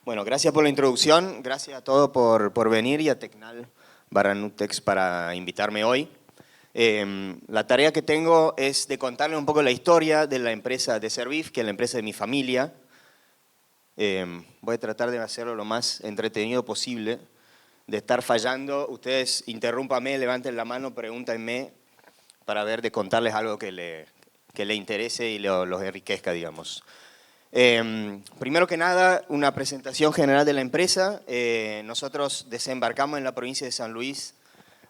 Bueno, gracias por la introducción, gracias a todos por venir y a Tecnal/Nutex para invitarme hoy. La tarea que tengo es de contarles un poco la historia de la empresa de Servif, que es la empresa de mi familia. Voy a tratar de hacerlo lo más entretenido posible, de estar fallando. Ustedes interrúmpame, levanten la mano, pregúntenme para ver de contarles algo que le interese y los enriquezca, digamos. Primero que nada, una presentación general de la empresa. Nosotros desembarcamos en la provincia de San Luis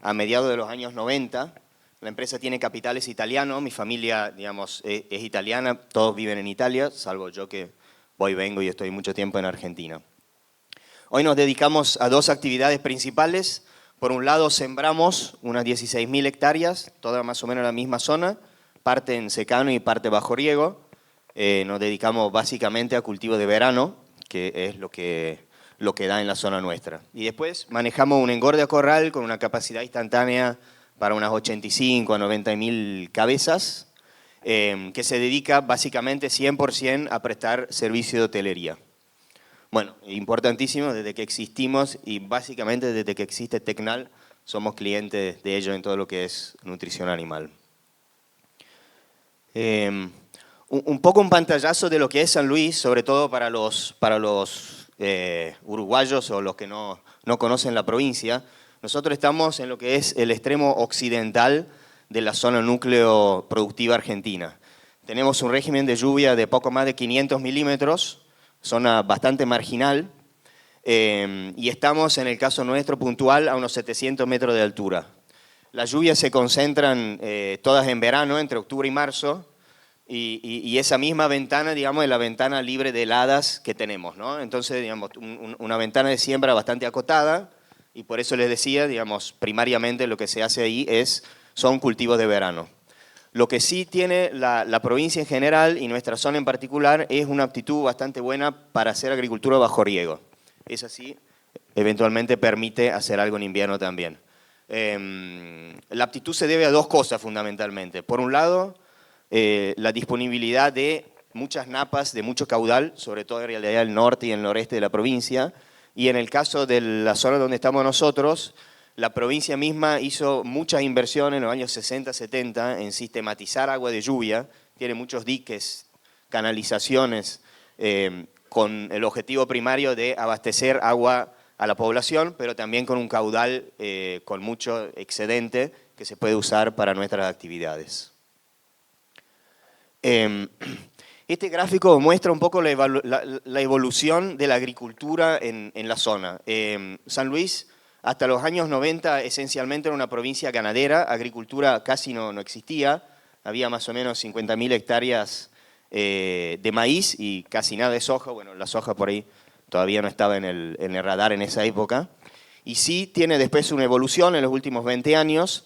a mediados de los años 90. La empresa tiene capitales italianos, mi familia, digamos, es italiana, todos viven en Italia, salvo yo que voy, vengo y estoy mucho tiempo en Argentina. Hoy nos dedicamos a dos actividades principales. Por un lado, sembramos unas 16.000 hectáreas, toda más o menos en la misma zona, parte en secano y parte bajo riego. Nos dedicamos básicamente a cultivo de verano, que es lo que da en la zona nuestra. Y después manejamos un engorde a corral con una capacidad instantánea para unas 85 a 90.000 cabezas, que se dedica básicamente 100% a prestar servicio de hotelería. Bueno, importantísimo, desde que existimos y básicamente desde que existe Tecnal, somos clientes de ellos en todo lo que es nutrición animal. Un poco un pantallazo de lo que es San Luis, sobre todo para los uruguayos o los que no conocen la provincia. Nosotros estamos en lo que es el extremo occidental de la zona núcleo productiva argentina. Tenemos un régimen de lluvia de poco más de 500 milímetros, zona bastante marginal, y estamos en el caso nuestro puntual a unos 700 metros de altura. Las lluvias se concentran todas en verano, entre octubre y marzo, y esa misma ventana, digamos, es la ventana libre de heladas que tenemos, ¿no? Entonces, digamos, una ventana de siembra bastante acotada, y por eso les decía, digamos, primariamente lo que se hace ahí son cultivos de verano. Lo que sí tiene la provincia en general y nuestra zona en particular es una aptitud bastante buena para hacer agricultura bajo riego. Es así, eventualmente permite hacer algo en invierno también. La aptitud se debe a dos cosas fundamentalmente. Por un lado, la disponibilidad de muchas napas de mucho caudal, sobre todo en realidad el norte y el noreste de la provincia, y en el caso de la zona donde estamos nosotros, la provincia misma hizo muchas inversiones en los años 60, 70 en sistematizar agua de lluvia, tiene muchos diques, canalizaciones, con el objetivo primario de abastecer agua a la población, pero también con un caudal con mucho excedente que se puede usar para nuestras actividades. Este gráfico muestra un poco la evolución de la agricultura en la zona. San Luis, hasta los años 90, esencialmente era una provincia ganadera, agricultura casi no existía, había más o menos 50.000 hectáreas de maíz y casi nada de soja. Bueno, la soja por ahí todavía no estaba en el radar en esa época. Y sí tiene después una evolución en los últimos 20 años,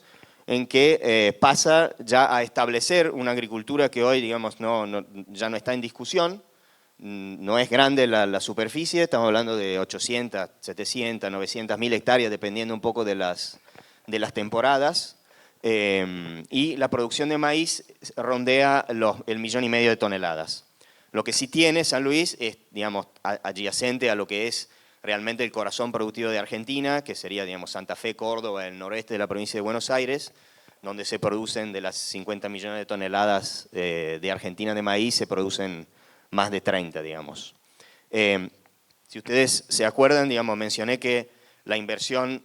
en que pasa ya a establecer una agricultura que hoy, digamos, ya no está en discusión. No es grande la superficie, estamos hablando de 800, 700, 900.000 hectáreas, dependiendo un poco de las temporadas. Y la producción de maíz rondea el 1,5 millones de toneladas. Lo que sí tiene San Luis es, digamos, adyacente a lo que es realmente el corazón productivo de Argentina, que sería, digamos, Santa Fe, Córdoba, el noreste de la provincia de Buenos Aires, donde se producen de las 50 millones de toneladas de Argentina de maíz, se producen más de 30, digamos. Si ustedes se acuerdan, digamos, mencioné que la inversión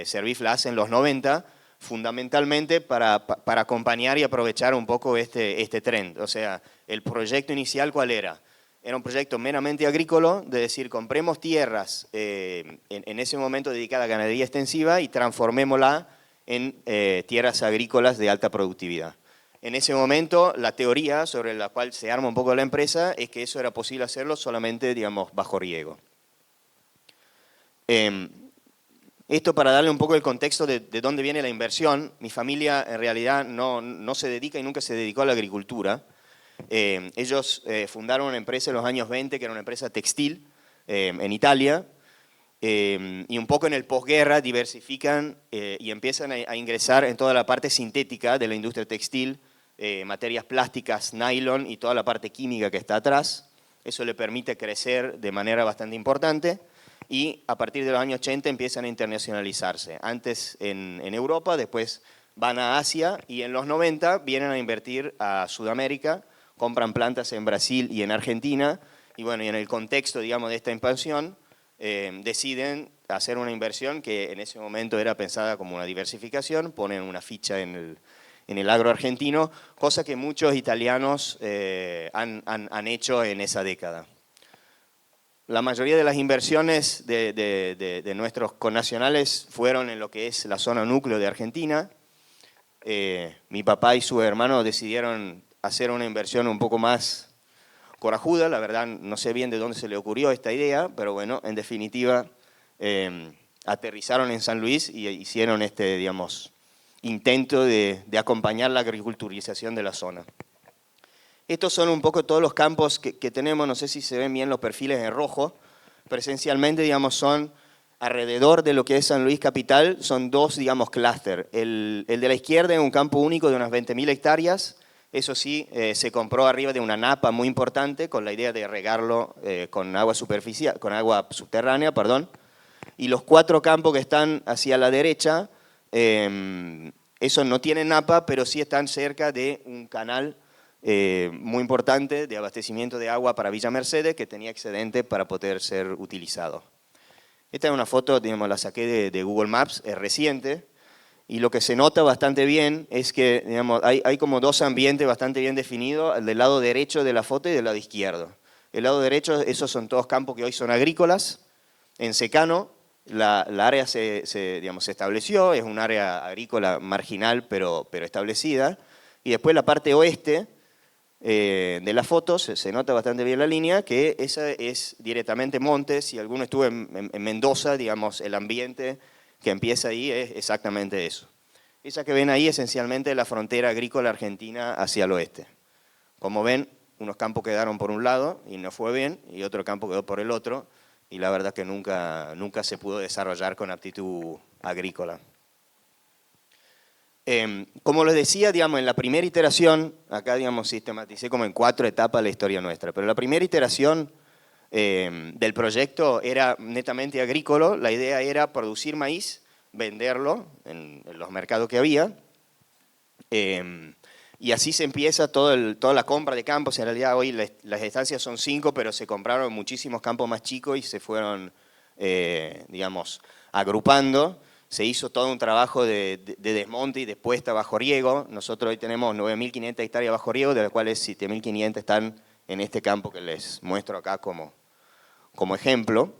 Servif la hace en los 90, fundamentalmente para acompañar y aprovechar un poco este trend. O sea, el proyecto inicial, ¿cuál era? Era un proyecto meramente agrícola, de decir, compremos tierras en ese momento dedicadas a ganadería extensiva y transformémosla en tierras agrícolas de alta productividad. En ese momento, la teoría sobre la cual se arma un poco la empresa es que eso era posible hacerlo solamente, digamos, bajo riego. Esto para darle un poco el contexto de dónde viene la inversión. Mi familia en realidad no se dedica y nunca se dedicó a la agricultura. Ellos fundaron una empresa en los años 20, que era una empresa textil en Italia, y un poco en el posguerra diversifican y empiezan a ingresar en toda la parte sintética de la industria textil, materias plásticas, nylon y toda la parte química que está atrás. Eso le permite crecer de manera bastante importante y a partir de los años 80 empiezan a internacionalizarse. Antes en Europa, después van a Asia y en los 90 vienen a invertir a Sudamérica, compran plantas en Brasil y en Argentina y bueno, y en el contexto, digamos, de esta expansión deciden hacer una inversión que en ese momento era pensada como una diversificación, ponen una ficha en el agro argentino, cosa que muchos italianos han hecho en esa década. La mayoría de las inversiones de nuestros connacionales fueron en lo que es la zona núcleo de Argentina. Mi papá y su hermano decidieron hacer una inversión un poco más corajuda, la verdad no sé bien de dónde se le ocurrió esta idea, pero bueno, en definitiva aterrizaron en San Luis y hicieron este, digamos, intento de acompañar la agriculturización de la zona. Estos son un poco todos los campos que tenemos, no sé si se ven bien los perfiles en rojo, pero esencialmente, digamos, son alrededor de lo que es San Luis capital, son dos, digamos, clúster. El de la izquierda es un campo único de unas 20.000 hectáreas, eso sí, se compró arriba de una napa muy importante con la idea de regarlo con agua superficial, con agua subterránea, perdón. Y los 4 campos que están hacia la derecha, esos no tienen napa, pero sí están cerca de un canal muy importante de abastecimiento de agua para Villa Mercedes que tenía excedente para poder ser utilizado. Esta es una foto, digamos, la saqué de Google Maps, es reciente, y lo que se nota bastante bien es que, digamos, hay como 2 ambientes bastante bien definidos, el del lado derecho de la foto y del lado izquierdo. El lado derecho, esos son todos campos que hoy son agrícolas. En secano, la área digamos, se estableció, es un área agrícola marginal pero establecida. Y después la parte oeste de la foto, se nota bastante bien la línea, que esa es directamente montes. Si alguno estuvo en Mendoza, digamos, el ambiente que empieza ahí es exactamente eso. Esa que ven ahí esencialmente es la frontera agrícola argentina hacia el oeste. Como ven, unos campos quedaron por un lado y no fue bien, y otro campo quedó por el otro, y la verdad que nunca se pudo desarrollar con aptitud agrícola. Como les decía, digamos, en la primera iteración, acá digamos, sistematicé como en 4 etapas la historia nuestra, pero la primera iteración del proyecto era netamente agrícola. La idea era producir maíz, venderlo en los mercados que había, y así se empieza toda la compra de campos. En realidad hoy las estancias son 5, pero se compraron muchísimos campos más chicos y se fueron, digamos, agrupando. Se hizo todo un trabajo de desmonte y de puesta bajo riego. Nosotros hoy tenemos 9.500 hectáreas bajo riego, de las cuales 7.500 están en este campo que les muestro acá como ejemplo.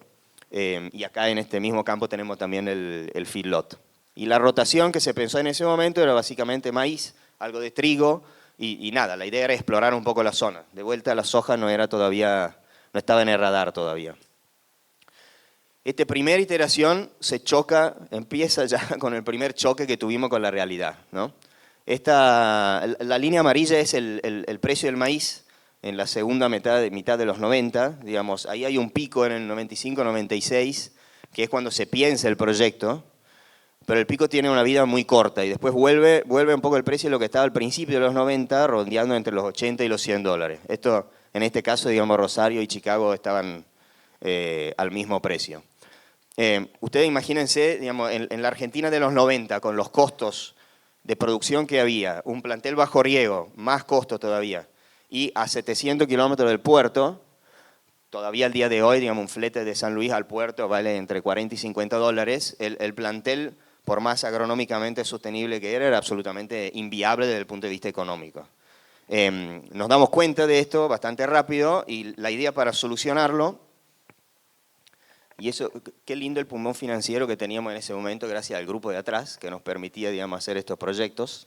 Y acá en este mismo campo tenemos también el feedlot. Y la rotación que se pensó en ese momento era básicamente maíz, algo de trigo y nada. La idea era explorar un poco la zona. De vuelta la soja no estaba en el radar todavía. Esta primera iteración empieza ya con el primer choque que tuvimos con la realidad, ¿no? La línea amarilla es el precio del maíz en la segunda mitad de los 90, digamos, ahí hay un pico en el 95-96, que es cuando se piensa el proyecto, pero el pico tiene una vida muy corta y después vuelve un poco el precio de lo que estaba al principio de los 90, rondeando entre los 80 y los 100 dólares. Esto, en este caso, digamos, Rosario y Chicago estaban al mismo precio. Ustedes imagínense, digamos, en la Argentina de los 90, con los costos de producción que había, un plantel bajo riego, más costo todavía, y a 700 kilómetros del puerto, todavía al día de hoy, digamos, un flete de San Luis al puerto vale entre 40 y 50 dólares, el plantel, por más agronómicamente sostenible que era absolutamente inviable desde el punto de vista económico. Nos damos cuenta de esto bastante rápido y la idea para solucionarlo. Y eso, qué lindo el pulmón financiero que teníamos en ese momento gracias al grupo de atrás que nos permitía, digamos, hacer estos proyectos.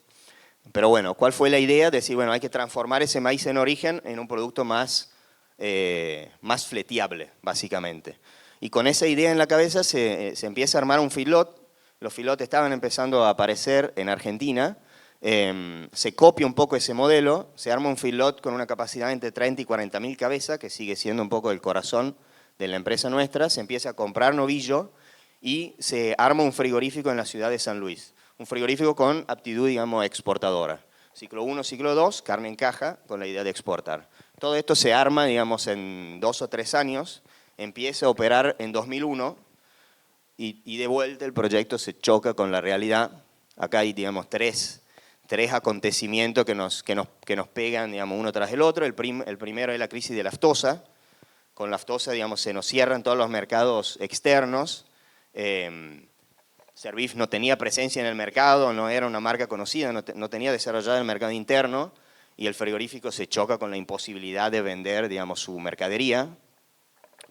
Pero bueno, ¿cuál fue la idea? Decir, bueno, hay que transformar ese maíz en origen en un producto más fleteable, básicamente. Y con esa idea en la cabeza se empieza a armar un feedlot. Los feedlots estaban empezando a aparecer en Argentina. Se copia un poco ese modelo, se arma un feedlot con una capacidad entre 30 y 40.000 cabezas, que sigue siendo un poco el corazón de la empresa nuestra. Se empieza a comprar novillo y se arma un frigorífico en la ciudad de San Luis. Un frigorífico con aptitud, digamos, exportadora. Ciclo 1, ciclo 2, carne en caja, con la idea de exportar. Todo esto se arma, digamos, en 2 o 3 años, empieza a operar en 2001 y de vuelta el proyecto se choca con la realidad. Acá hay, digamos, tres acontecimientos que nos pegan, digamos, uno tras el otro. El primero es la crisis de la aftosa. Con la aftosa, digamos, se nos cierran todos los mercados externos. Servif no tenía presencia en el mercado, no era una marca conocida, no tenía desarrollado el mercado interno y el frigorífico se choca con la imposibilidad de vender, digamos, su mercadería.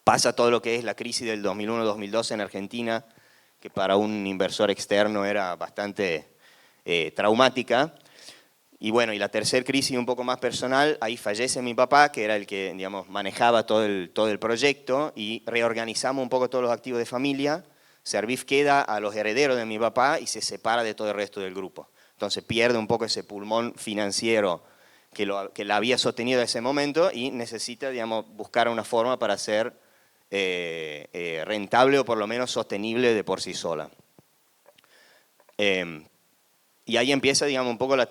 Pasa todo lo que es la crisis del 2001-2002 en Argentina, que para un inversor externo era bastante traumática. Y bueno, y la tercera crisis un poco más personal, ahí fallece mi papá, que era el que, digamos, manejaba todo el proyecto, y reorganizamos un poco todos los activos de familia. Servif queda a los herederos de mi papá y se separa de todo el resto del grupo. Entonces pierde un poco ese pulmón financiero que la había sostenido en ese momento y necesita, digamos, buscar una forma para ser rentable o por lo menos sostenible de por sí sola. Y ahí empieza, digamos, un poco la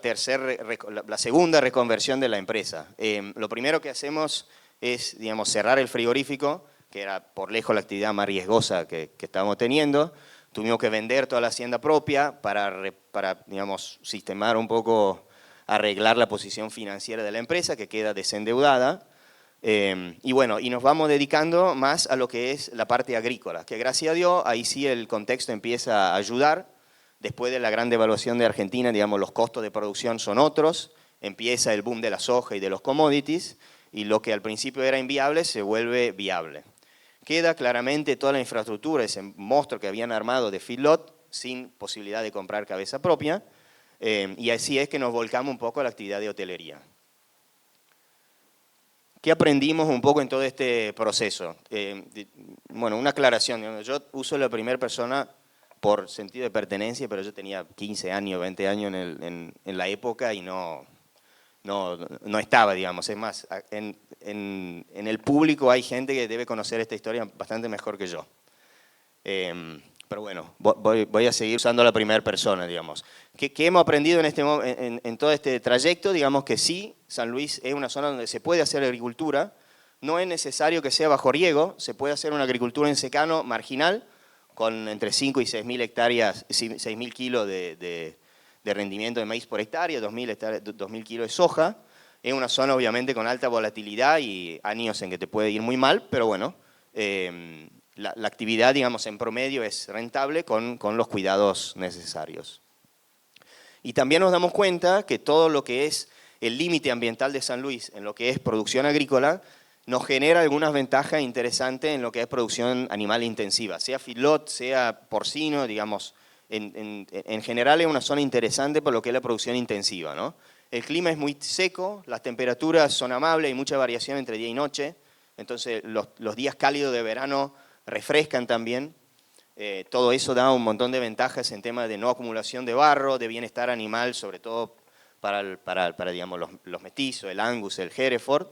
segunda reconversión de la empresa. Lo primero que hacemos es, digamos, cerrar el frigorífico, que era por lejos la actividad más riesgosa que estábamos teniendo. Tuvimos que vender toda la hacienda propia para digamos, sistemar un poco, arreglar la posición financiera de la empresa, que queda desendeudada. Y bueno, y nos vamos dedicando más a lo que es la parte agrícola, que gracias a Dios, ahí sí el contexto empieza a ayudar. Después de la gran devaluación de Argentina, digamos, los costos de producción son otros, empieza el boom de la soja y de los commodities, y lo que al principio era inviable se vuelve viable. Queda claramente toda la infraestructura, ese monstruo que habían armado de feedlot, sin posibilidad de comprar cabeza propia, y así es que nos volcamos un poco a la actividad de hotelería. ¿Qué aprendimos un poco en todo este proceso? Bueno, una aclaración, yo uso la primera persona por sentido de pertenencia, pero yo tenía 15 años, 20 años en la época y no estaba, digamos. Es más, en el público hay gente que debe conocer esta historia bastante mejor que yo. Pero bueno, voy a seguir usando la primera persona, digamos. ¿Qué hemos aprendido en todo este trayecto? Digamos que sí, San Luis es una zona donde se puede hacer agricultura. No es necesario que sea bajo riego, se puede hacer una agricultura en secano marginal, con entre 5 y 6.000 hectáreas, 6.000 kilos de rendimiento de maíz por hectárea, 2.000 kilos de soja. Es una zona obviamente con alta volatilidad y años en que te puede ir muy mal, pero bueno, la actividad, digamos, en promedio es rentable con los cuidados necesarios. Y también nos damos cuenta que todo lo que es el límite ambiental de San Luis en lo que es producción agrícola nos genera algunas ventajas interesantes en lo que es producción animal intensiva, sea feedlot, sea porcino, digamos, en general es una zona interesante por lo que es la producción intensiva, ¿no? El clima es muy seco, las temperaturas son amables, hay mucha variación entre día y noche, entonces los días cálidos de verano refrescan también. Todo eso da un montón de ventajas en temas de no acumulación de barro, de bienestar animal, sobre todo para digamos, los mestizos, el Angus, el Hereford.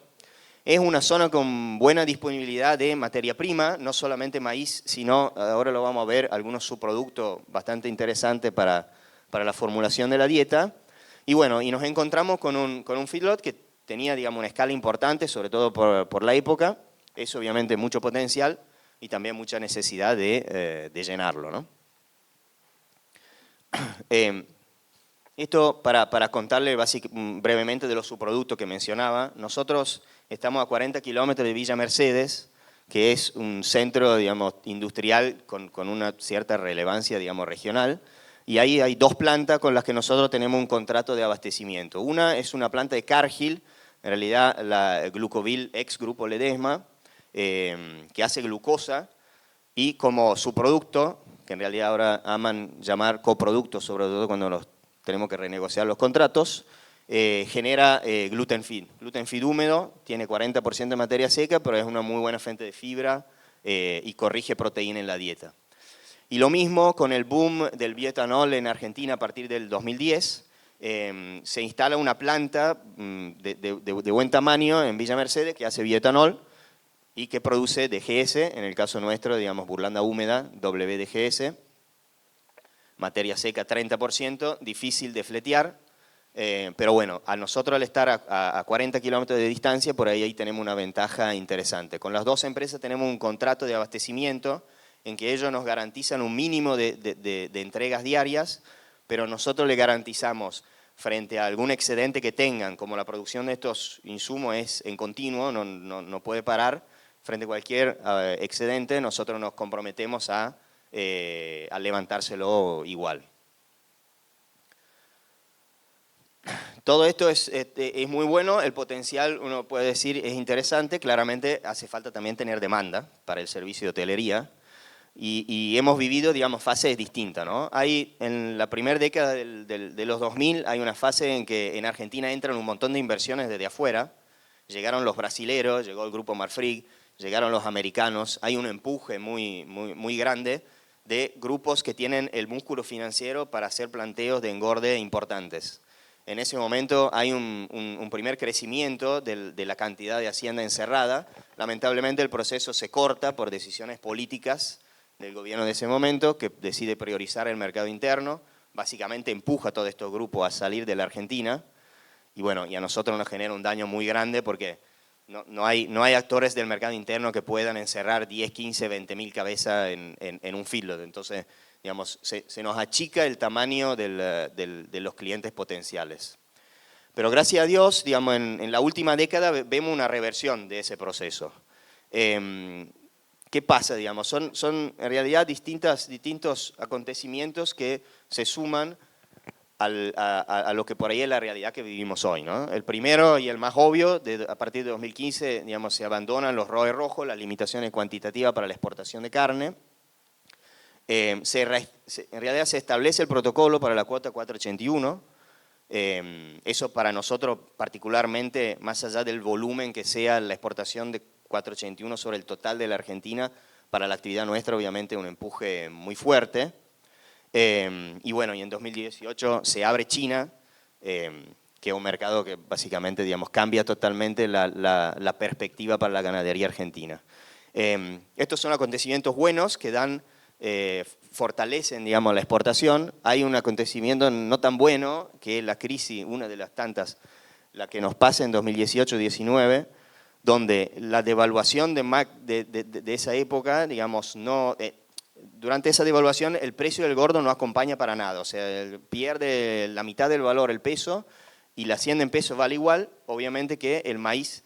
Es una zona con buena disponibilidad de materia prima, no solamente maíz, sino, ahora lo vamos a ver, algunos subproductos bastante interesantes para la formulación de la dieta. Y bueno, y nos encontramos con un feedlot que tenía, digamos, una escala importante, sobre todo por la época. Es obviamente mucho potencial y también mucha necesidad de llenarlo, ¿no? Esto para contarle brevemente de los subproductos que mencionaba. Nosotros estamos a 40 kilómetros de Villa Mercedes, que es un centro, digamos, industrial con una cierta relevancia, digamos, regional. Y ahí hay 2 plantas con las que nosotros tenemos un contrato de abastecimiento. Una es una planta de Cargill, en realidad la Glucovil, ex Grupo Ledesma, que hace glucosa, y como subproducto, que en realidad ahora aman llamar coproductos, sobre todo cuando tenemos que renegociar los contratos, genera gluten feed. Gluten feed húmedo, tiene 40% de materia seca, pero es una muy buena fuente de fibra y corrige proteína en la dieta. Y lo mismo con el boom del bioetanol en Argentina a partir del 2010. Se instala una planta de buen tamaño en Villa Mercedes que hace bioetanol y que produce DGS, en el caso nuestro, digamos, burlanda húmeda, WDGS, materia seca 30%, difícil de fletear, Pero bueno, a nosotros al estar a 40 kilómetros de distancia, por ahí tenemos una ventaja interesante. Con las dos empresas tenemos un contrato de abastecimiento en que ellos nos garantizan un mínimo de entregas diarias, pero nosotros le garantizamos frente a algún excedente que tengan, como la producción de estos insumos es en continuo, no puede parar, frente a cualquier excedente nosotros nos comprometemos a levantárselo igual. Todo esto es muy bueno, el potencial, uno puede decir, es interesante, claramente hace falta también tener demanda para el servicio de hotelería y hemos vivido, digamos, fases distintas, ¿no? Hay, en la primera década de los 2000, hay una fase en que en Argentina entran un montón de inversiones desde afuera, llegaron los brasileros, llegó el grupo Marfrig, llegaron los americanos, hay un empuje muy grande de grupos que tienen el músculo financiero para hacer planteos de engorde importantes. En ese momento hay un primer crecimiento de la cantidad de hacienda encerrada. Lamentablemente el proceso se corta por decisiones políticas del gobierno de ese momento, que decide priorizar el mercado interno, básicamente empuja a todos estos grupos a salir de la Argentina, y bueno, y a nosotros nos genera un daño muy grande porque no hay actores del mercado interno que puedan encerrar 10, 15, 20 mil cabezas en un feedlot. Entonces, digamos, se nos achica el tamaño de los clientes potenciales. Pero gracias a Dios, digamos, en la última década vemos una reversión de ese proceso. ¿Qué pasa? Digamos, son en realidad distintos acontecimientos que se suman a lo que por ahí es la realidad que vivimos hoy, ¿no? El primero y el más obvio, a partir de 2015, digamos, se abandonan los ROE rojos, las limitaciones cuantitativas para la exportación de carne. En realidad se establece el protocolo para la cuota 481. Eso para nosotros particularmente, más allá del volumen que sea la exportación de 481 sobre el total de la Argentina, para la actividad nuestra obviamente un empuje muy fuerte. Y bueno, y en 2018 se abre China, que es un mercado que básicamente, digamos, cambia totalmente la perspectiva para la ganadería argentina. Estos son acontecimientos buenos que fortalecen, digamos, la exportación. Hay un acontecimiento no tan bueno, que es la crisis, una de las tantas, la que nos pasa en 2018-19, donde la devaluación de esa época, digamos, durante esa devaluación el precio del gordo no acompaña para nada, o sea, pierde la mitad del valor el peso y la hacienda en pesos vale igual, obviamente que el maíz,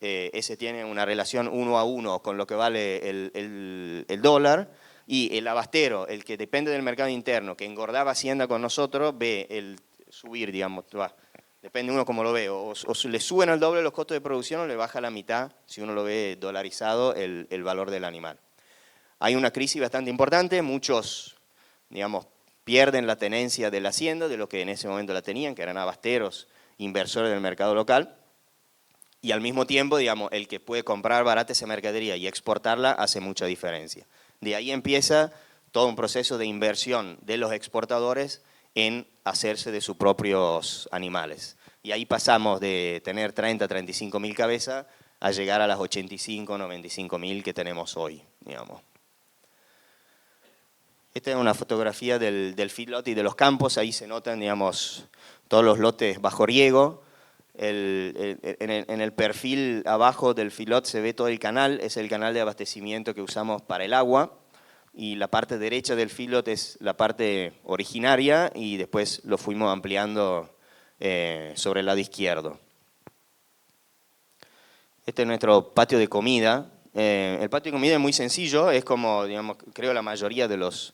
ese tiene una relación 1 a 1 con lo que vale el dólar, y el abastero, el que depende del mercado interno, que engordaba hacienda con nosotros, ve el subir, digamos, depende uno cómo lo ve, o le suben al doble los costos de producción o le baja la mitad, si uno lo ve dolarizado, el valor del animal. Hay una crisis bastante importante, muchos, digamos, pierden la tenencia de la hacienda, de lo que en ese momento la tenían, que eran abasteros, inversores del mercado local, y al mismo tiempo, digamos, el que puede comprar barata esa mercadería y exportarla hace mucha diferencia. De ahí empieza todo un proceso de inversión de los exportadores en hacerse de sus propios animales. Y ahí pasamos de tener 30, 35 mil cabezas a llegar a las 85, 95 mil que tenemos hoy, digamos. Esta es una fotografía del feedlot y de los campos, ahí se notan, digamos, todos los lotes bajo riego. En el perfil abajo del feedlot se ve todo el canal, es el canal de abastecimiento que usamos para el agua, y la parte derecha del feedlot es la parte originaria y después lo fuimos ampliando sobre el lado izquierdo. Este es nuestro patio de comida. El patio de comida es muy sencillo, es como, digamos, creo la mayoría de los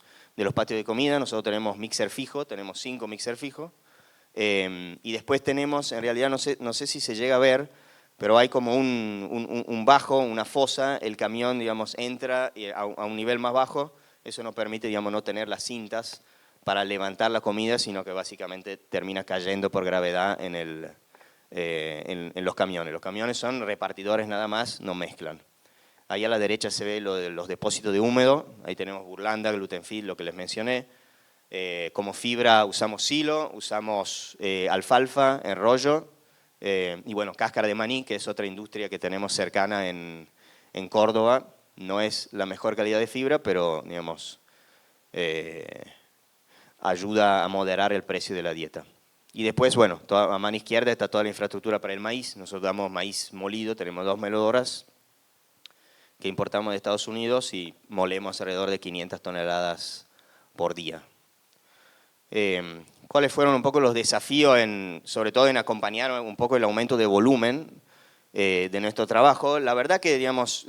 patios de comida. Nosotros tenemos mixer fijo, tenemos 5 mixer fijos. Y después tenemos, en realidad no sé si se llega a ver, pero hay como un bajo, una fosa, el camión, digamos, entra a un nivel más bajo. Eso nos permite, digamos, no tener las cintas para levantar la comida, sino que básicamente termina cayendo por gravedad en los camiones. Los camiones son repartidores nada más, no mezclan. Ahí a la derecha se ve los depósitos de húmedo, ahí tenemos burlanda, gluten feed, lo que les mencioné. Como fibra usamos silo, usamos alfalfa en rollo, y bueno, cáscara de maní, que es otra industria que tenemos cercana en Córdoba. No es la mejor calidad de fibra, pero digamos, ayuda a moderar el precio de la dieta. Y después, bueno, a mano izquierda está toda la infraestructura para el maíz. Nosotros damos maíz molido, tenemos 2 meledoras que importamos de Estados Unidos y molemos alrededor de 500 toneladas por día. ¿Cuáles fueron un poco los desafíos, sobre todo en acompañar un poco el aumento de volumen de nuestro trabajo? La verdad que, digamos,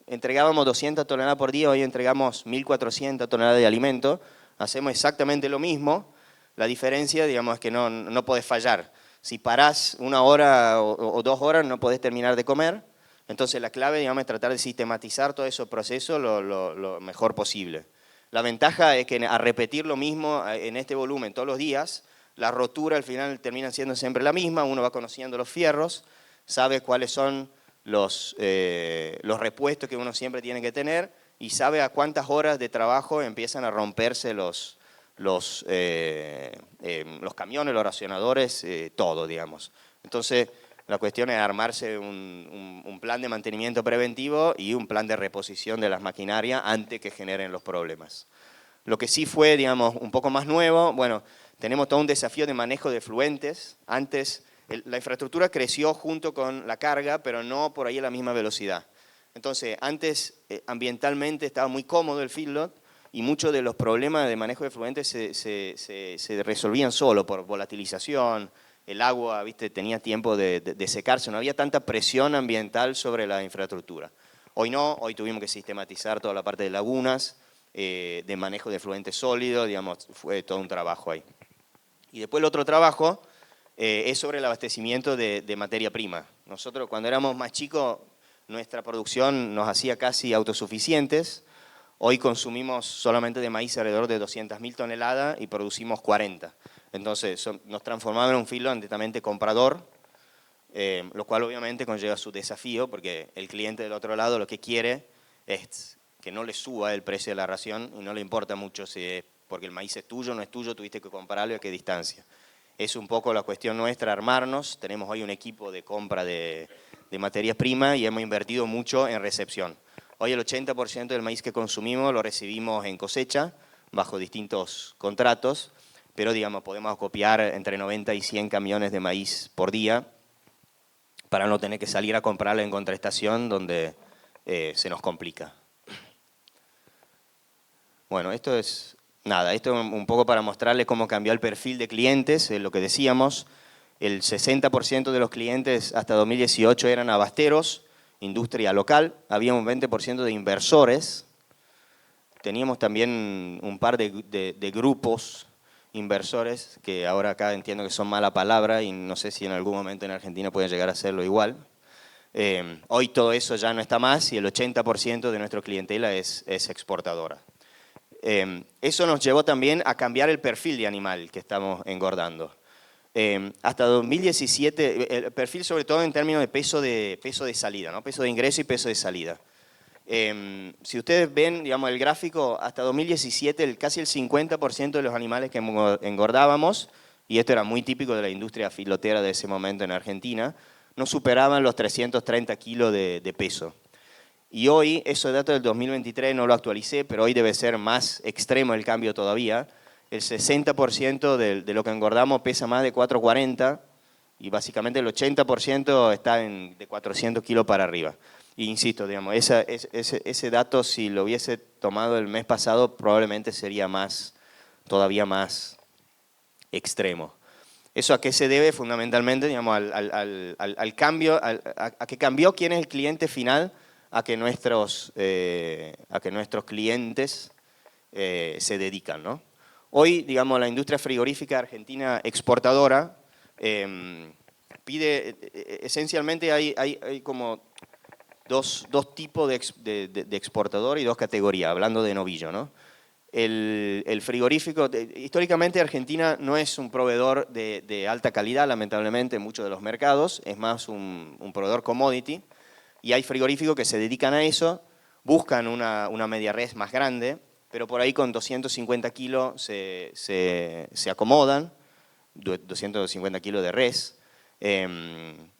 entregábamos 200 toneladas por día, hoy entregamos 1.400 toneladas de alimento, hacemos exactamente lo mismo, la diferencia, digamos, es que no podés fallar. Si parás 1 hora o 2 horas no podés terminar de comer, entonces la clave, digamos, es tratar de sistematizar todo ese proceso lo mejor posible. La ventaja es que a repetir lo mismo en este volumen todos los días, la rotura al final termina siendo siempre la misma, uno va conociendo los fierros, sabe cuáles son los repuestos que uno siempre tiene que tener y sabe a cuántas horas de trabajo empiezan a romperse los camiones, los racionadores, todo, digamos. Entonces, la cuestión es armarse un plan de mantenimiento preventivo y un plan de reposición de las maquinarias antes que generen los problemas. Lo que sí fue, digamos, un poco más nuevo, bueno, tenemos todo un desafío de manejo de efluentes. Antes, la infraestructura creció junto con la carga, pero no por ahí a la misma velocidad. Entonces, antes, ambientalmente estaba muy cómodo el feedlot y muchos de los problemas de manejo de efluentes se resolvían solo por volatilización. El agua, ¿viste?, tenía tiempo de secarse, no había tanta presión ambiental sobre la infraestructura. Hoy no, hoy tuvimos que sistematizar toda la parte de lagunas, de manejo de efluentes sólidos, digamos, fue todo un trabajo ahí. Y después el otro trabajo es sobre el abastecimiento de materia prima. Nosotros cuando éramos más chicos, nuestra producción nos hacía casi autosuficientes. Hoy consumimos solamente de maíz alrededor de 200.000 toneladas y producimos 40. Entonces nos transformamos en un filo netamente comprador, lo cual obviamente conlleva su desafío porque el cliente del otro lado lo que quiere es que no le suba el precio de la ración y no le importa mucho si es porque el maíz es tuyo o no es tuyo, tuviste que comprarlo y a qué distancia. Es un poco la cuestión nuestra, armarnos. Tenemos hoy un equipo de compra de materias primas y hemos invertido mucho en recepción. Hoy el 80% del maíz que consumimos lo recibimos en cosecha, bajo distintos contratos, pero digamos, podemos acopiar entre 90 y 100 camiones de maíz por día para no tener que salir a comprarlo en contraestación donde se nos complica. Bueno, esto es nada, esto es un poco para mostrarles cómo cambió el perfil de clientes, lo que decíamos, el 60% de los clientes hasta 2018 eran abasteros, industria local, había un 20% de inversores, teníamos también un par de grupos inversores, que ahora acá entiendo que son mala palabra y no sé si en algún momento en Argentina pueden llegar a hacerlo igual. Hoy todo eso ya no está más y el 80% de nuestra clientela es exportadora. Eso nos llevó también a cambiar el perfil de animal que estamos engordando. Hasta 2017, el perfil sobre todo en términos de peso de salida, ¿no? Peso de ingreso y peso de salida. Si ustedes ven, digamos, el gráfico, hasta 2017 casi el 50% de los animales que engordábamos, y esto era muy típico de la industria filotera de ese momento en Argentina, no superaban los 330 kilos de peso. Y hoy, esos datos del 2023 no lo actualicé, pero hoy debe ser más extremo el cambio todavía. El 60% de lo que engordamos pesa más de 440 y básicamente el 80% está de 400 kilos para arriba. E insisto, digamos, ese dato si lo hubiese tomado el mes pasado probablemente sería todavía más extremo. ¿Eso a qué se debe? Fundamentalmente, digamos, al cambio, a que cambió quién es el cliente final, a que nuestros clientes se dedican, ¿no? Hoy, digamos, la industria frigorífica argentina exportadora pide, esencialmente hay como dos tipos de exportador y dos categorías, hablando de novillo, ¿no? El frigorífico, históricamente Argentina no es un proveedor de alta calidad, lamentablemente, en muchos de los mercados, es más un proveedor commodity, y hay frigoríficos que se dedican a eso, buscan una media res más grande, pero por ahí con 250 kilos se acomodan, 250 kilos de res.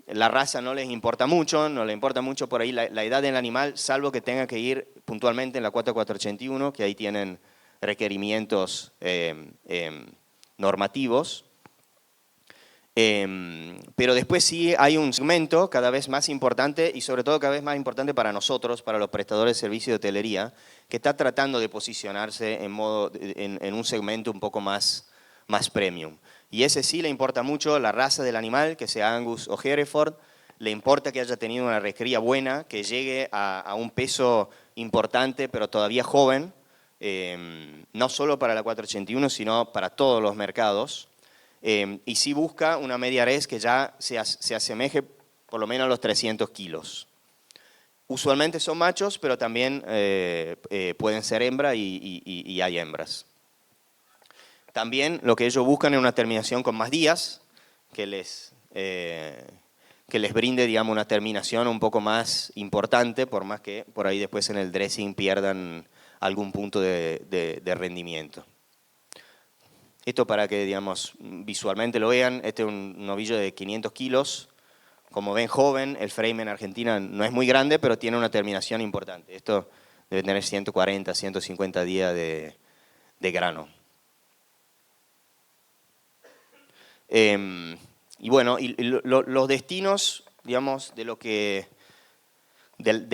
La raza no les importa mucho, no les importa mucho por ahí la edad del animal, salvo que tenga que ir puntualmente en la 4481, que ahí tienen requerimientos normativos. Pero después sí hay un segmento cada vez más importante y sobre todo cada vez más importante para nosotros, para los prestadores de servicio de hotelería, que está tratando de posicionarse en un segmento un poco más premium. Y ese sí le importa mucho la raza del animal, que sea Angus o Hereford, le importa que haya tenido una recría buena, que llegue a un peso importante pero todavía joven, no solo para la 481, sino para todos los mercados. Y sí busca una media res que ya se asemeje por lo menos a los 300 kilos. Usualmente son machos, pero también pueden ser hembra y hay hembras. También lo que ellos buscan es una terminación con más días, que les brinde, digamos, una terminación un poco más importante, por más que por ahí después en el dressing pierdan algún punto de rendimiento. Esto para que, digamos, visualmente lo vean, este es un novillo de 500 kilos, como ven joven, el frame en Argentina no es muy grande, pero tiene una terminación importante. Esto debe tener 140, 150 días de grano. Y bueno, los destinos, digamos, de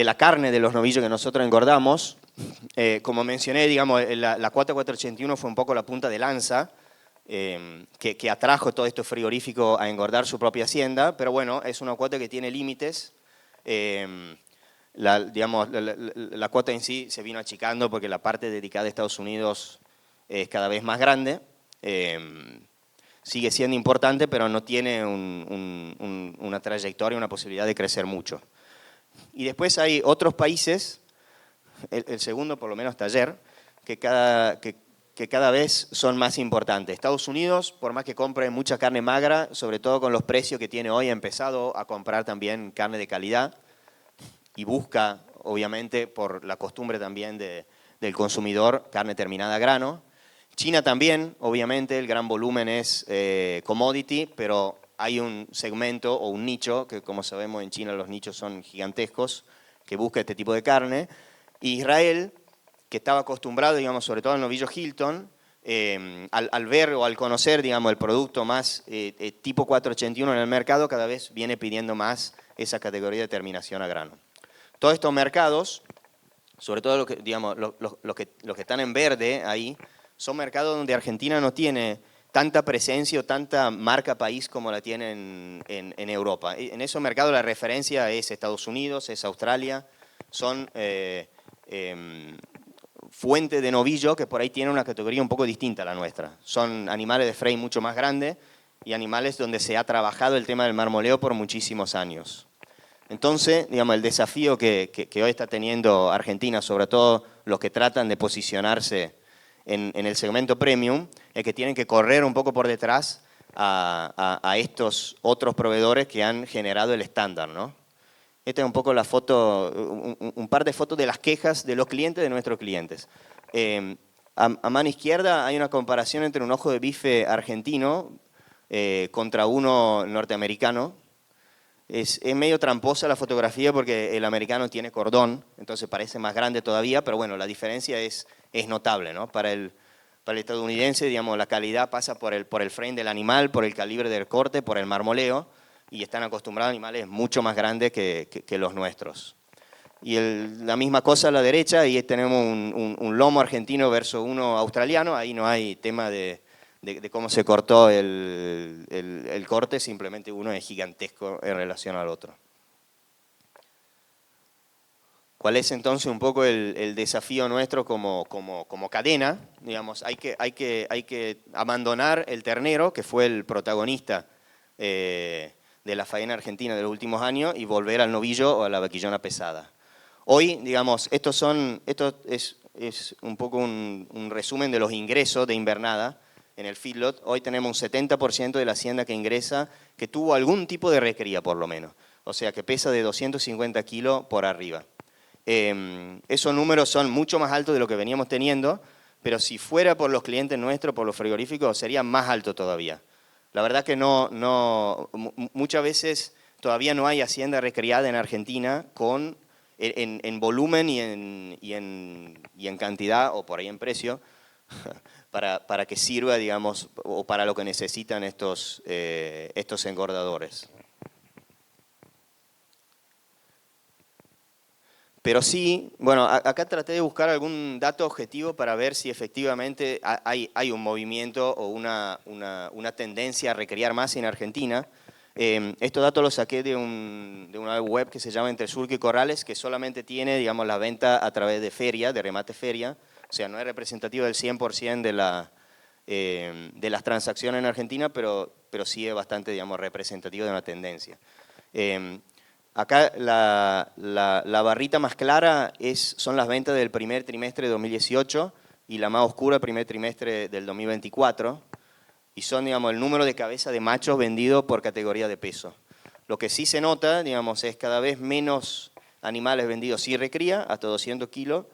la carne de los novillos que nosotros engordamos, como mencioné, digamos, la 4481 fue un poco la punta de lanza que atrajo todo esto frigorífico a engordar su propia hacienda, pero bueno, es una cuota que tiene límites. La cuota en sí se vino achicando porque la parte dedicada a Estados Unidos es cada vez más grande. Sigue siendo importante, pero no tiene una trayectoria, una posibilidad de crecer mucho. Y después hay otros países, el segundo por lo menos hasta ayer, que cada vez son más importantes. Estados Unidos, por más que compre mucha carne magra, sobre todo con los precios que tiene hoy, ha empezado a comprar también carne de calidad y busca, obviamente, por la costumbre también del consumidor, carne terminada a grano. China también, obviamente, el gran volumen es commodity, pero hay un segmento o un nicho, que como sabemos en China los nichos son gigantescos, que busca este tipo de carne. Israel, que estaba acostumbrado, digamos, sobre todo al novillo Hilton, al ver o al conocer, digamos, el producto más tipo 481 en el mercado, cada vez viene pidiendo más esa categoría de terminación a grano. Todos estos mercados, sobre todo los que están en verde ahí, son mercados donde Argentina no tiene tanta presencia o tanta marca país como la tiene en Europa. En esos mercados la referencia es Estados Unidos, es Australia, son fuente de novillo que por ahí tiene una categoría un poco distinta a la nuestra. Son animales de frame mucho más grandes y animales donde se ha trabajado el tema del marmoleo por muchísimos años. Entonces, digamos, el desafío que hoy está teniendo Argentina, sobre todo los que tratan de posicionarse en el segmento premium, es que tienen que correr un poco por detrás a estos otros proveedores que han generado el estándar, ¿no? Esta es un poco la foto, un par de fotos de las quejas de los clientes de nuestros clientes. A mano izquierda hay una comparación entre un ojo de bife argentino contra uno norteamericano. Es medio tramposa la fotografía porque el americano tiene cordón, entonces parece más grande todavía, pero bueno, la diferencia es notable, ¿no? Para el estadounidense, digamos, la calidad pasa por el frame del animal, por el calibre del corte, por el marmoleo, y están acostumbrados a animales mucho más grandes que los nuestros. Y la misma cosa a la derecha, ahí tenemos un lomo argentino versus uno australiano, ahí no hay tema de cómo se cortó el corte, simplemente uno es gigantesco en relación al otro. ¿Cuál es entonces un poco el desafío nuestro como cadena? Digamos, hay que abandonar el ternero, que fue el protagonista de la faena argentina de los últimos años, y volver al novillo o a la vaquillona pesada. Hoy, digamos, esto es un poco un resumen de los ingresos de invernada en el feedlot. Hoy tenemos un 70% de la hacienda que ingresa que tuvo algún tipo de recría por lo menos, o sea que pesa de 250 kilos por arriba. Esos números son mucho más altos de lo que veníamos teniendo, pero si fuera por los clientes nuestros, por los frigoríficos, sería más alto todavía. La verdad que muchas veces todavía no hay hacienda recriada en Argentina en volumen y en cantidad, o por ahí en precio, para que sirva, digamos, o para lo que necesitan estos engordadores. Pero sí, bueno, acá traté de buscar algún dato objetivo para ver si efectivamente hay un movimiento o una tendencia a recrear más en Argentina. Estos datos los saqué de una web que se llama Entre Surco y Corrales, que solamente tiene, digamos, la venta a través de feria, de remate feria. O sea, no es representativo del 100% de las transacciones en Argentina, pero sí es bastante, digamos, representativo de una tendencia. Acá la barrita más clara son las ventas del primer trimestre de 2018 y la más oscura el primer trimestre del 2024. Y son, digamos, el número de cabezas de machos vendidos por categoría de peso. Lo que sí se nota, digamos, es cada vez menos animales vendidos sin recría, hasta 200 kilos,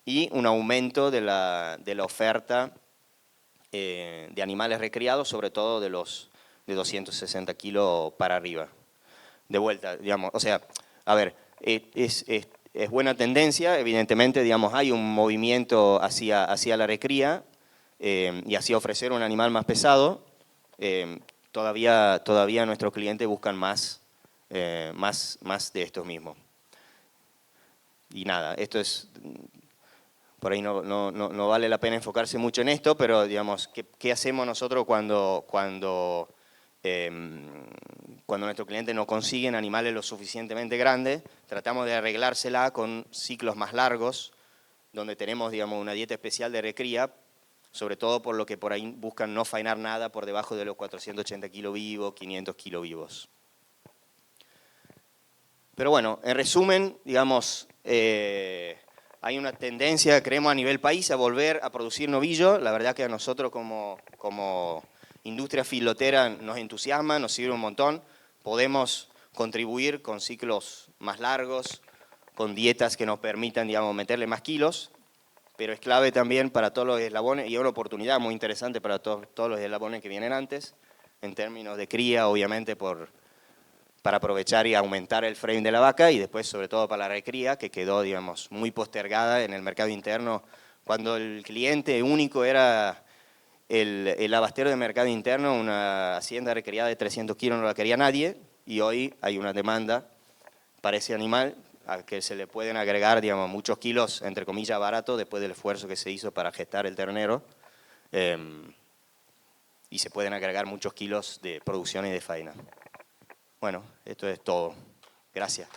y un aumento de la oferta de animales recriados, sobre todo de los de 260 kilos para arriba. De vuelta, digamos, o sea, a ver, es buena tendencia, evidentemente, digamos, hay un movimiento hacia la recría y hacia ofrecer un animal más pesado. Todavía nuestros clientes buscan más de estos mismos. Y nada, esto es, por ahí no vale la pena enfocarse mucho en esto, pero digamos, ¿qué hacemos nosotros cuando nuestros clientes no consiguen animales lo suficientemente grandes? Tratamos de arreglársela con ciclos más largos, donde tenemos, digamos, una dieta especial de recría, sobre todo por lo que por ahí buscan no faenar nada por debajo de los 480 kilos vivos, 500 kilos vivos. Pero bueno, en resumen, digamos, hay una tendencia, creemos, a nivel país a volver a producir novillo. La verdad que a nosotros como industria filotera nos entusiasma, nos sirve un montón. Podemos contribuir con ciclos más largos, con dietas que nos permitan, digamos, meterle más kilos, pero es clave también para todos los eslabones y es una oportunidad muy interesante para todos los eslabones que vienen antes, en términos de cría, obviamente, para aprovechar y aumentar el frame de la vaca y después, sobre todo, para la recría, que quedó, digamos, muy postergada en el mercado interno. Cuando el cliente único era el abastero de mercado interno, una hacienda recriada de 300 kilos no la quería nadie, y hoy hay una demanda para ese animal al que se le pueden agregar, digamos, muchos kilos, entre comillas, barato, después del esfuerzo que se hizo para gestar el ternero, y se pueden agregar muchos kilos de producción y de faena. Bueno, esto es todo. Gracias.